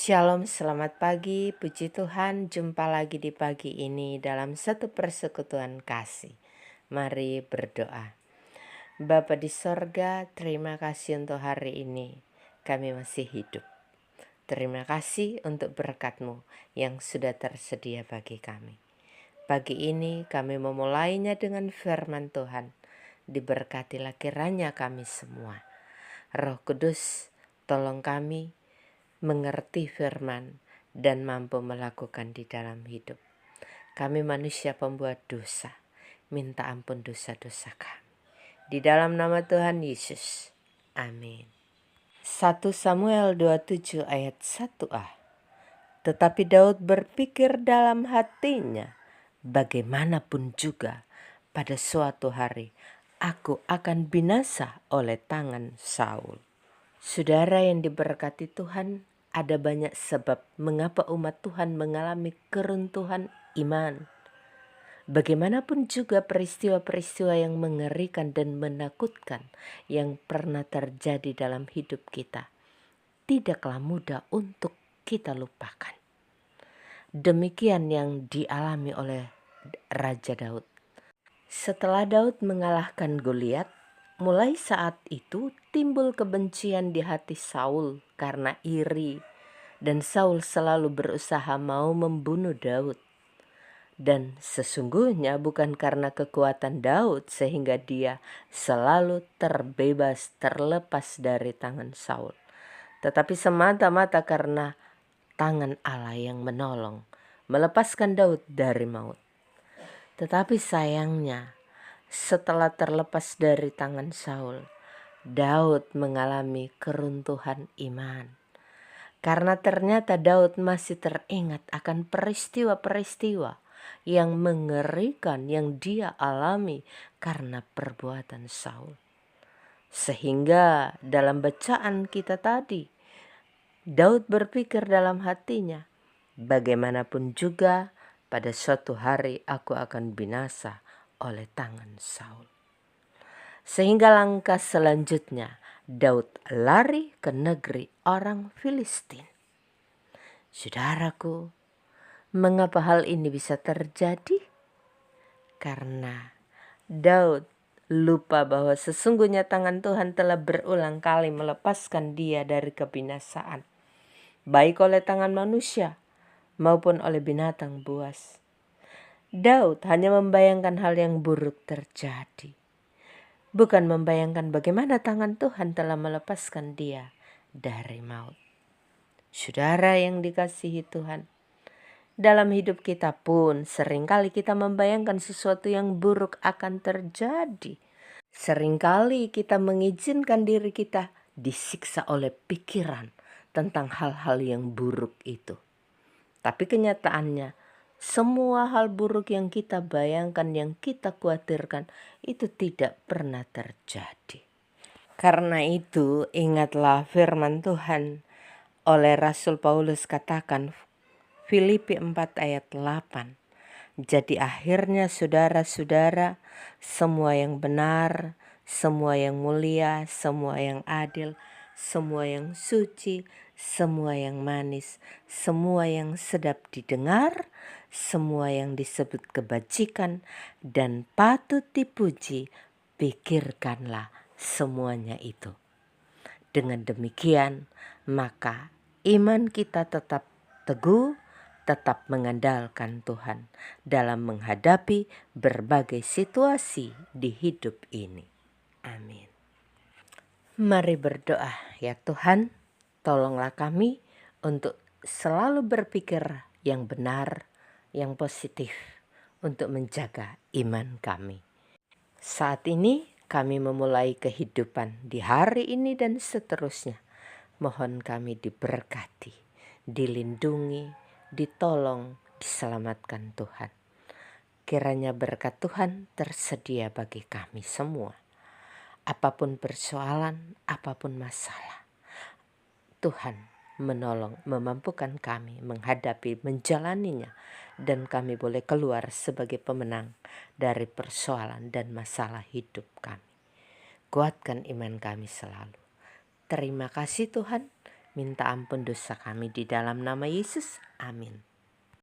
Shalom, selamat pagi, puji Tuhan, jumpa lagi di pagi ini dalam satu persekutuan kasih. Mari berdoa. Bapa di sorga, terima kasih untuk hari ini, kami masih hidup. Terima kasih untuk berkat-Mu yang sudah tersedia bagi kami. Pagi ini kami memulainya dengan firman Tuhan, diberkatilah kiranya kami semua. Roh Kudus, tolong kami mengerti firman dan mampu melakukan di dalam hidup. Kami manusia pembuat dosa, minta ampun dosa-dosa kami. Di dalam nama Tuhan Yesus, amin. 1 Samuel 27 ayat 1a. Tetapi Daud berpikir dalam hatinya, bagaimanapun juga pada suatu hari aku akan binasa oleh tangan Saul. Saudara yang diberkati Tuhan, ada banyak sebab mengapa umat Tuhan mengalami keruntuhan iman. Bagaimanapun juga peristiwa-peristiwa yang mengerikan dan menakutkan yang pernah terjadi dalam hidup kita, tidaklah mudah untuk kita lupakan. Demikian yang dialami oleh Raja Daud. Setelah Daud mengalahkan Goliat, mulai saat itu timbul kebencian di hati Saul karena iri, dan Saul selalu berusaha mau membunuh Daud. Dan sesungguhnya bukan karena kekuatan Daud sehingga dia selalu terlepas dari tangan Saul, tetapi semata-mata karena tangan Allah yang menolong, melepaskan Daud dari maut. Tetapi sayangnya, setelah terlepas dari tangan Saul, Daud mengalami keruntuhan iman. Karena ternyata Daud masih teringat akan peristiwa-peristiwa yang mengerikan yang dia alami karena perbuatan Saul. Sehingga dalam bacaan kita tadi, Daud berpikir dalam hatinya, bagaimanapun juga pada suatu hari aku akan binasa oleh tangan Saul. Sehingga langkah selanjutnya Daud lari ke negeri orang Filistin. Saudaraku, mengapa hal ini bisa terjadi? Karena Daud lupa bahwa sesungguhnya tangan Tuhan telah berulang kali melepaskan dia dari kebinasaan, baik oleh tangan manusia maupun oleh binatang buas. Daud hanya membayangkan hal yang buruk terjadi, bukan membayangkan bagaimana tangan Tuhan telah melepaskan dia dari maut. Saudara yang dikasihi Tuhan, dalam hidup kita pun seringkali kita membayangkan sesuatu yang buruk akan terjadi. Seringkali kita mengizinkan diri kita disiksa oleh pikiran tentang hal-hal yang buruk itu. Tapi kenyataannya, semua hal buruk yang kita bayangkan, yang kita khawatirkan, itu tidak pernah terjadi. Karena itu, ingatlah firman Tuhan oleh Rasul Paulus katakan, Filipi 4 ayat 8. Jadi akhirnya saudara-saudara, semua yang benar, semua yang mulia, semua yang adil, semua yang suci, semua yang manis, semua yang sedap didengar, semua yang disebut kebajikan dan patut dipuji, pikirkanlah semuanya itu. Dengan demikian, maka iman kita tetap teguh, tetap mengandalkan Tuhan dalam menghadapi berbagai situasi di hidup ini. Amin. Mari berdoa, ya Tuhan, tolonglah kami untuk selalu berpikir yang benar, yang positif, untuk menjaga iman kami. Saat ini kami memulai kehidupan di hari ini dan seterusnya. Mohon kami diberkati, dilindungi, ditolong, diselamatkan Tuhan. Kiranya berkat Tuhan tersedia bagi kami semua. Apapun persoalan, apapun masalah, Tuhan menolong, memampukan kami menghadapi, menjalaninya, dan kami boleh keluar sebagai pemenang dari persoalan dan masalah hidup kami. Kuatkan iman kami selalu. Terima kasih Tuhan, minta ampun dosa kami di dalam nama Yesus. Amin.